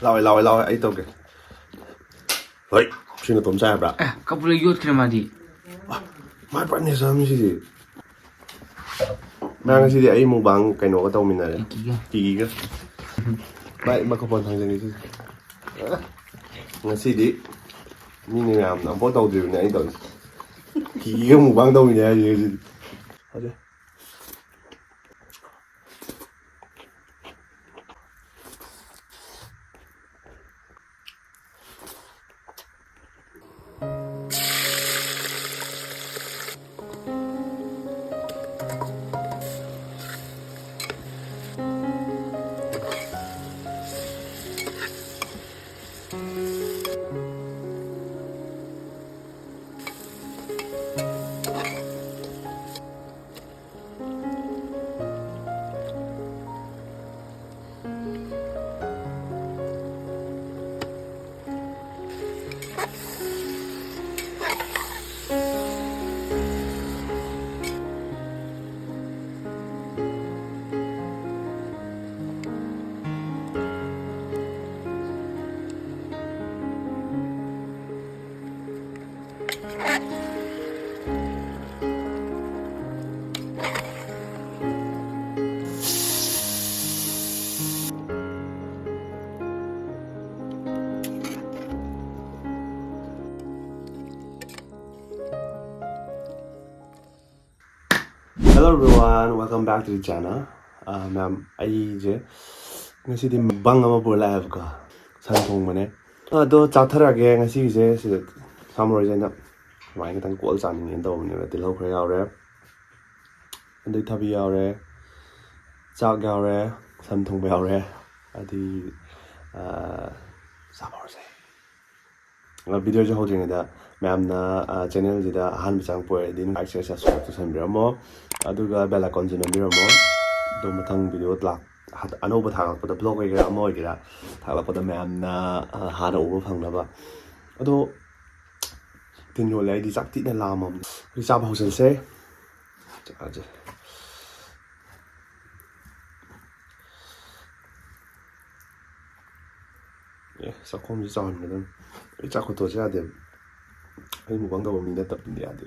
ꯂꯥꯎꯋꯦ ꯑꯩ ꯇꯧꯒꯦ ꯍꯣꯏ ꯁꯤꯅ ꯇꯣꯝ ꯆꯥꯏꯕ꯭ꯔꯥ ꯀꯞꯄꯨꯔ ꯌꯣꯠꯈ꯭ꯔꯦ ꯃꯥꯗꯤ ꯃꯥꯏ ꯄꯥꯔꯠꯅꯦ ꯆꯥꯝꯃꯤꯁꯤꯗꯤ ꯃꯥ ꯉꯁꯤꯗꯤ ꯑꯩ ꯃꯨꯛꯕꯥꯡ ꯀꯩꯅꯣꯒ ꯇꯧꯃꯤꯟꯅꯔꯦ ꯀꯤꯒꯤꯒ ꯃꯥꯏ ꯃꯈꯣꯟ ꯊꯥꯡꯖꯅꯤ ꯁꯤꯁꯦ ꯉꯁꯤꯗꯤ ꯃꯤꯅ ꯌꯥꯝꯅ ꯑꯝꯐꯥꯎ ꯇꯧꯗ꯭ꯔꯤꯕꯅꯦ ꯑꯩ ꯇꯧꯔꯤꯁꯦ ꯀꯤꯒꯤꯒ ꯃꯨꯛꯕꯥꯡ ꯇꯧꯃꯤꯟꯅꯦ ꯍꯥꯏꯁꯦ ꯉꯁꯤꯗꯤ ꯐꯖꯩ Hello everyone, welcome back to the channel. Ma'am, ꯑꯩꯁꯦ ꯉꯁꯤꯗꯤ ꯃꯨꯛꯕꯥꯡ ꯑꯃ ꯄꯨꯔ ꯂꯥꯛꯑꯦꯕꯀꯣ ꯁꯟ ꯊꯣꯡꯕꯅꯦ ꯑꯗꯣ ꯆꯥꯊꯔꯛꯑꯒꯦ ꯉꯁꯤꯒꯤꯁꯦ ꯁꯤꯗ ꯁꯥꯃꯔꯣꯏꯁꯦ ꯑꯩꯅ ꯁꯨꯃꯥꯏꯅ ꯈꯤꯇꯪ ꯀꯣꯜ ꯆꯥꯅꯤꯡꯉꯦꯅ ꯇꯧꯕꯅꯦꯕ ꯇꯤꯜꯍꯧ ꯈꯔ ꯌꯥꯎꯔꯦ ꯑꯗꯩ ꯊꯕꯤ ꯌꯥꯎꯔꯦ ꯆꯥꯛ ꯌꯥꯎꯔꯦ ꯁꯟ ꯊꯣꯡꯕ ꯌꯥꯎꯔꯦ ꯑꯗꯩ ꯆꯥꯍꯧꯔꯁꯦ ꯚꯤꯗꯤꯑꯣꯁꯦ ꯍꯧꯗ꯭ꯔꯤꯉꯩꯗ ꯃꯌꯥꯝꯅ ꯆꯦꯅꯦꯜꯁꯤꯗ ꯑꯍꯥꯟꯕ ꯆꯪꯉꯛꯄ ꯑꯣꯏꯔꯗꯤ ꯂꯥꯏꯛ ꯁꯤꯌꯔ ꯁꯕꯁꯀ꯭ꯔꯥꯏꯕ ꯇꯧꯁꯟꯕꯤꯔꯝꯃꯣ ꯑꯗꯨꯒ ꯕꯦꯜ ꯑꯥꯏꯀꯣꯟꯁꯨ ꯅꯝꯕꯤꯔꯝꯃꯣ ꯑꯗꯣ ꯃꯊꯪ ꯚꯤꯗꯤꯑꯣ ꯑꯅꯧꯕ ꯊꯥꯒꯠꯂꯛꯄꯗ ꯕ꯭ꯂꯣꯒ ꯑꯣꯏꯒꯦꯔꯥ ꯑꯃ ꯑꯣꯏꯒꯦꯔꯥ ꯊꯥꯒꯠꯂꯛꯄꯗ ꯃꯌꯥꯝꯅ ꯍꯥꯟꯅ ꯎꯕ ꯐꯪꯅꯕ ꯑꯗꯣ ꯇꯤꯟ ꯌꯣꯜꯂꯦ ꯑꯩꯗꯤ ꯆꯥꯛ ꯊꯤꯅ ꯂꯥꯝꯃꯕꯅꯤ ꯑꯩ ꯆꯥꯕ ꯍꯧꯖꯤꯟꯁꯦ ꯆꯥꯁꯦ ꯆꯥꯛꯈꯣꯝꯁꯦ ꯆꯥꯎꯍꯟꯒꯗꯕꯅꯤ ꯑꯩ ꯆꯥꯛ ꯈꯨꯠꯇꯣꯛꯁꯦ ꯌꯥꯗꯦꯕ ꯑꯩ ꯃꯨꯛꯕꯥꯡ ꯇꯧꯕ ꯃꯤ ꯅꯠꯇꯕꯅꯤ ꯌꯥꯗꯦ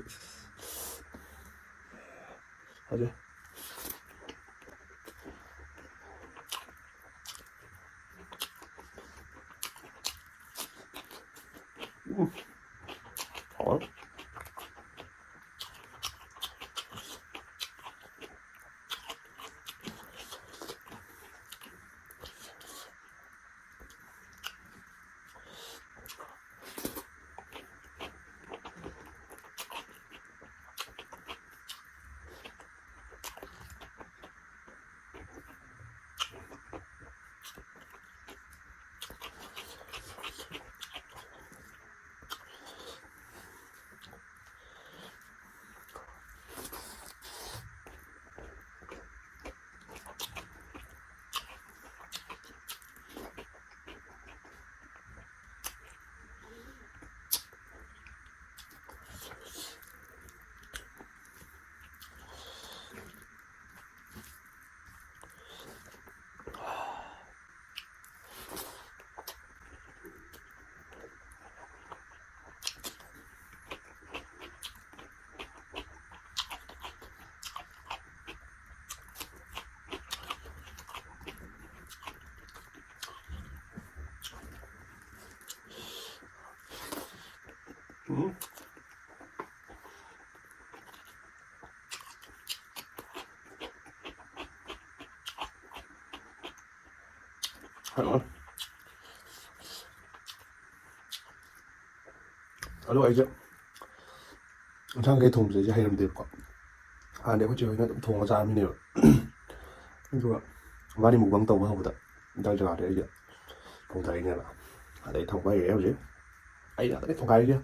ꯐꯖꯩ ꯍꯥꯎꯔꯦ ꯑꯗꯣ ꯑꯩꯁꯦ ꯏꯟꯁꯥꯡ ꯀꯩ ꯊꯣꯡꯕꯁꯦ ꯑꯩꯁꯦ ꯍꯩꯔꯝꯗꯦꯕꯀꯣ ꯍꯥꯟꯅꯗꯤ ꯑꯩꯈꯣꯏ ꯆꯦ ꯍꯣꯏꯅ ꯑꯗꯨꯝ ꯊꯣꯡꯉ ꯆꯥꯔꯝꯃꯤꯅꯦꯕ ꯑꯗꯨꯒ ꯃꯥꯗꯤ ꯃꯨꯛꯕꯥꯡ ꯇꯧꯕ ꯍꯧꯕꯗ ꯏꯟꯖꯥꯡ ꯖꯒꯥꯗꯤ ꯑꯩꯁꯦ ꯊꯣꯡꯊꯔꯤꯅꯦꯕ ꯑꯗꯩ ꯊꯣꯡꯕ ꯍꯩꯔꯦ ꯍꯧꯖꯤꯛ ꯑꯩ ꯉꯥꯛꯇꯅꯦ ꯊꯣꯡꯒꯥꯏꯔꯤꯁꯦ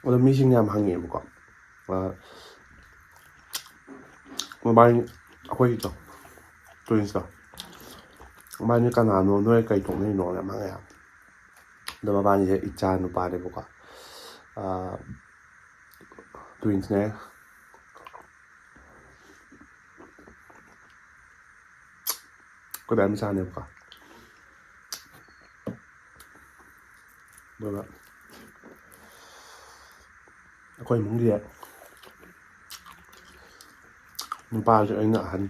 ꯑꯗꯣ ꯃꯤꯁꯤꯡꯅ ꯌꯥꯝ ꯍꯪꯉꯦꯕꯀꯣ ꯃꯕꯥꯅꯤ ꯑꯩꯈꯣꯏꯒꯤꯗꯣ ꯇ꯭ꯋꯤꯟꯁꯇꯣ ꯃꯕꯥꯅꯤ ꯀꯅꯥꯅꯣ ꯅꯣꯏ ꯀꯩ ꯊꯣꯛꯅꯩꯅꯣ ꯌꯥꯝ ꯍꯪꯉꯦ ꯑꯗꯣ ꯃꯕꯥꯅꯤꯁꯦ ꯏꯆꯥ ꯅꯨꯄꯥꯅꯦꯕꯀꯣ ꯇ꯭ꯋꯤꯟꯁꯅꯦ ꯑꯩꯈꯣꯏ ꯃꯆꯥꯅꯦꯕꯀꯣ ꯑꯗꯨꯒ ꯑꯩꯈꯣꯏ ꯏꯃꯨꯡꯒꯤ ꯅꯨꯄꯥꯁꯨ ꯑꯩꯅ ꯑꯍꯟ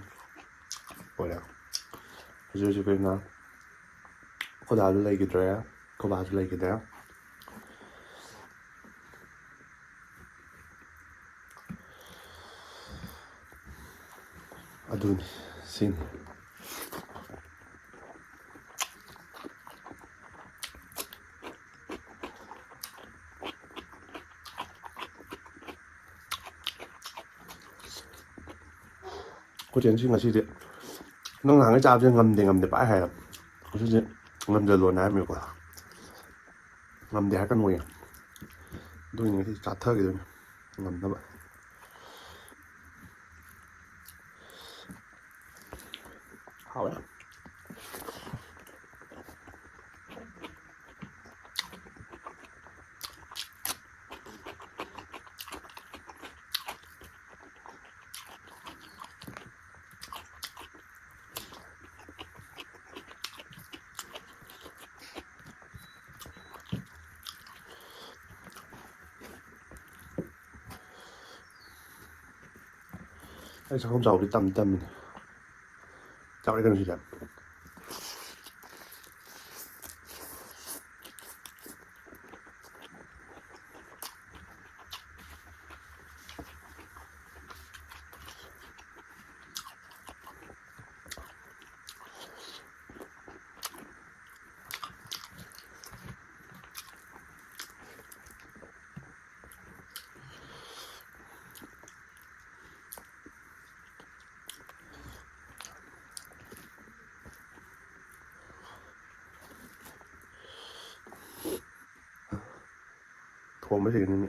ꯑꯣꯏꯔꯦ ꯍꯧꯖꯤꯛ ꯍꯧꯖꯤꯛꯀꯤꯅ ꯑꯩꯈꯣꯏ ꯗꯥꯁꯨ ꯂꯩꯈꯤꯗ꯭ꯔꯦ ꯑꯩꯈꯣꯏ ꯕꯥꯁꯨ ꯂꯩꯈꯤꯗ꯭ꯔꯦ ꯑꯗꯨꯅꯤ ꯁꯤꯅꯤ ꯀꯣꯏꯆꯦꯟꯁꯤ ꯉꯁꯤꯗꯤ ꯅꯪ ꯅꯍꯥꯟꯒꯩ ꯆꯥꯕꯁꯦ ꯉꯝꯗꯦ ꯄꯥꯏ ꯍꯥꯏꯔ ꯉꯁꯤꯗꯤ ꯉꯝꯖꯜꯂꯣꯅ ꯍꯥꯏꯔꯝꯃꯦꯀꯣ ꯉꯝꯗꯦ ꯍꯥꯏꯔꯛꯀꯅꯣꯌꯦ ꯑꯗꯨꯒꯤꯅꯤ ꯉꯁꯤ ꯆꯥꯊꯈꯤꯗꯣꯏꯅꯤ ꯉꯝꯅꯕ ꯍꯥꯎꯋꯦ ꯑꯩ ꯆꯥꯛꯈꯨꯝ ꯆꯥꯎꯕꯗꯤ ꯇꯝꯃꯤꯅꯦ ꯆꯥꯎꯔꯦ ꯀꯩꯅꯣ ꯁꯤꯗ ꯊꯣꯡꯕ ꯁꯤꯒꯅꯤꯅꯦ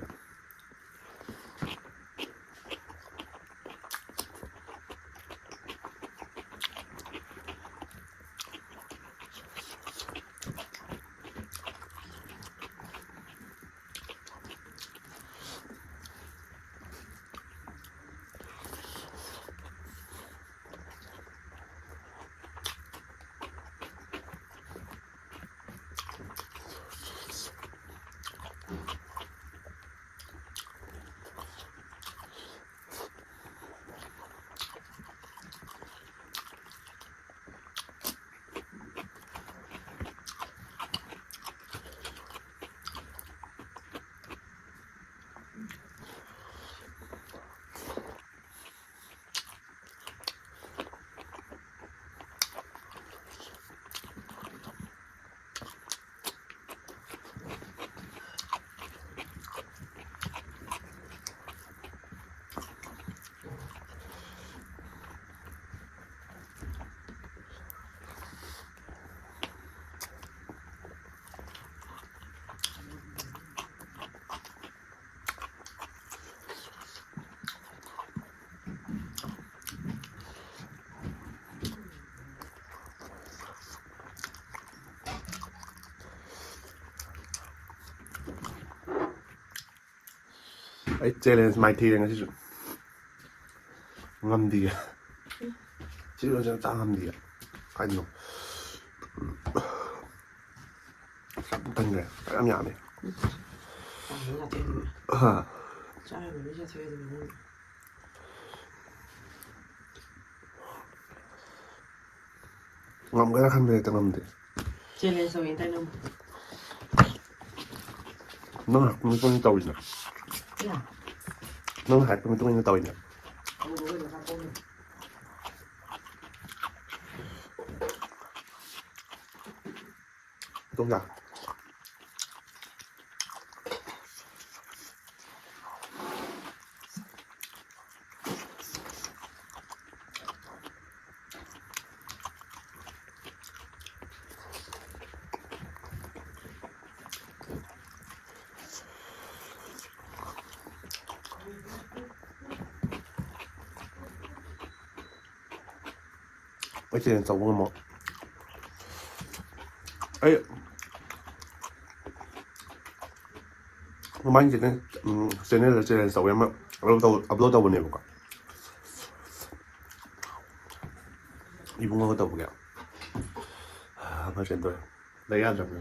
ꯑꯩ ꯆꯦꯂꯦꯟꯖ ꯃꯥꯏꯊꯤꯔꯦ ꯉꯁꯤꯁꯨ ꯉꯝꯗꯤꯌꯦ ꯁꯤꯁꯨ ꯆꯥ ꯉꯝꯗꯤꯌꯦ ꯀꯩꯅꯣ ꯆꯥꯛ ꯄꯨꯛ ꯊꯟꯈ꯭ꯔꯦ ꯆꯥꯛ ꯌꯥꯝ ꯌꯥꯝꯃꯦ ꯉꯝꯒꯦꯔꯥ ꯈꯟꯕ ꯍꯦꯛꯇ ꯉꯝꯗꯦ ꯆꯦꯂꯦꯟꯖ ꯇꯧꯋꯦ ꯇꯥꯏꯅ ꯅꯪ ꯍꯥꯏꯔꯛꯄ ꯃꯇꯨꯡ ꯏꯟꯅ ꯇꯧꯔꯤꯅꯦ ꯅꯪ ꯍꯥꯏꯔꯛꯄ ꯃꯇꯨꯡ ꯏꯟꯅ ꯇꯧꯔꯤꯅꯦ ꯇꯣꯡꯖꯥ ꯑꯩ ꯆꯦꯂꯦꯟꯖ ꯇꯧꯕ ꯉꯝꯃꯣ ꯑꯩ ꯃꯃꯥꯡ ꯆꯦꯅꯦꯜꯗ ꯆꯦꯂꯦꯟꯖ ꯇꯧꯋꯦ ꯑꯃ ꯑꯞꯂꯣꯗ ꯇꯧꯕꯅꯦꯕꯀꯣ 이봉화가 떠보게요. 맞아, 너 내가 안 잡네.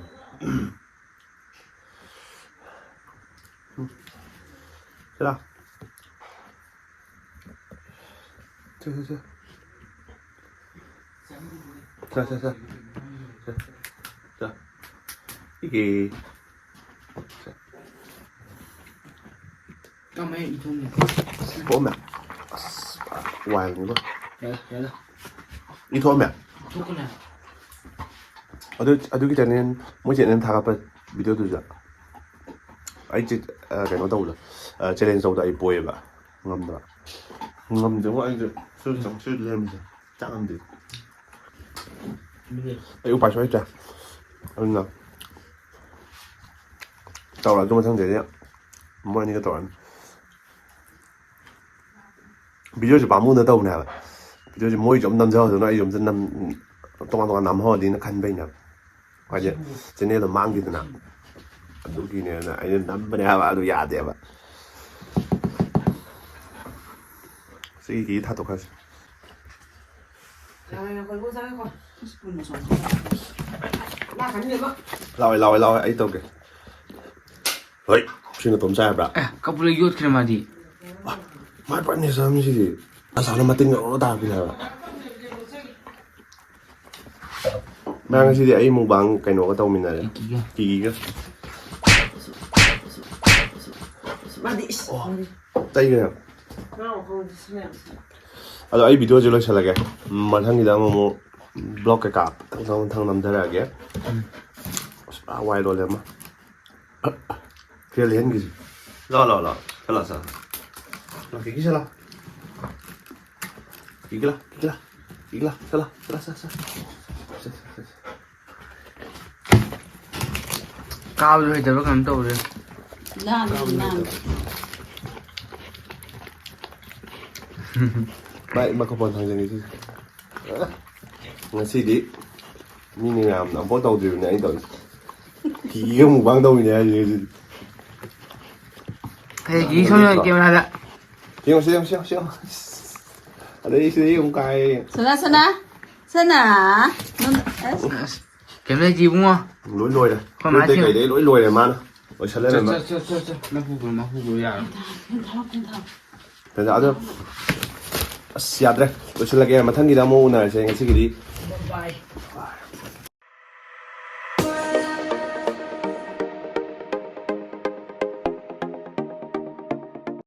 자, 자, 이게 까매 이동이. 보면 와인 이거 야야. 이 도면 조그나. 어두기 전엔 뭐지는 다 갖다 비디오 들자. 아이지 cái nó đâu là challenge đâu đấy bồi bà ngầm đúng không anh chứ sư sống sư lên chắc ăn gì 이거 봐줘 했자 응 tàu là trong thằng gì đấy mua những cái tàu 비디오 좀 아무나 đâu nào 비디오 좀 mỗi 좀 남자 rồi nói 좀 dân năm 동안 남호 đi nó khăn bên nào phải chứ cho nên là mang gì thế nào đúng khi này là anh nắm bên này bà tôi già đẹp ạ suy nghĩ thao tục hơn 야, 걸고 살고 10분 전. 나 간대 봐. lâu ấy tôi kìa ơi xin là tôm sai bà Kapula yot kena mati. mai bạn này sao gì sao nó mà tinh nó tao bây giờ mang cái gì ấy mua bằng cái nó có tao mình này kỳ kìa 마디. tay kìa 나 거기 있으면. alors ấy video rồi sẽ là cái mà thằng gì đó mà mua blog cái cặp thằng nằm thế là cái quay rồi lên mà kia liền cái gì lo thế là sao là cái gì sao 이길라 살라 Kabul hai jab kam to re. Nam. Baik, maka pun thằng gì ngày xí đi mình làm nó có đầu điều này rồi thì cái một băng đầu này gì Hey gi sono camera da. siêu ở đây xí không cài Sana. Camera ji bunga. lỗi rồi lỗi cái đấy lỗi này mà rồi sẽ lên mà Ma hu ya. thế nào chứ siết đấy rồi sẽ là cái mà thằng gì đó mua này sẽ ngày xí cái đi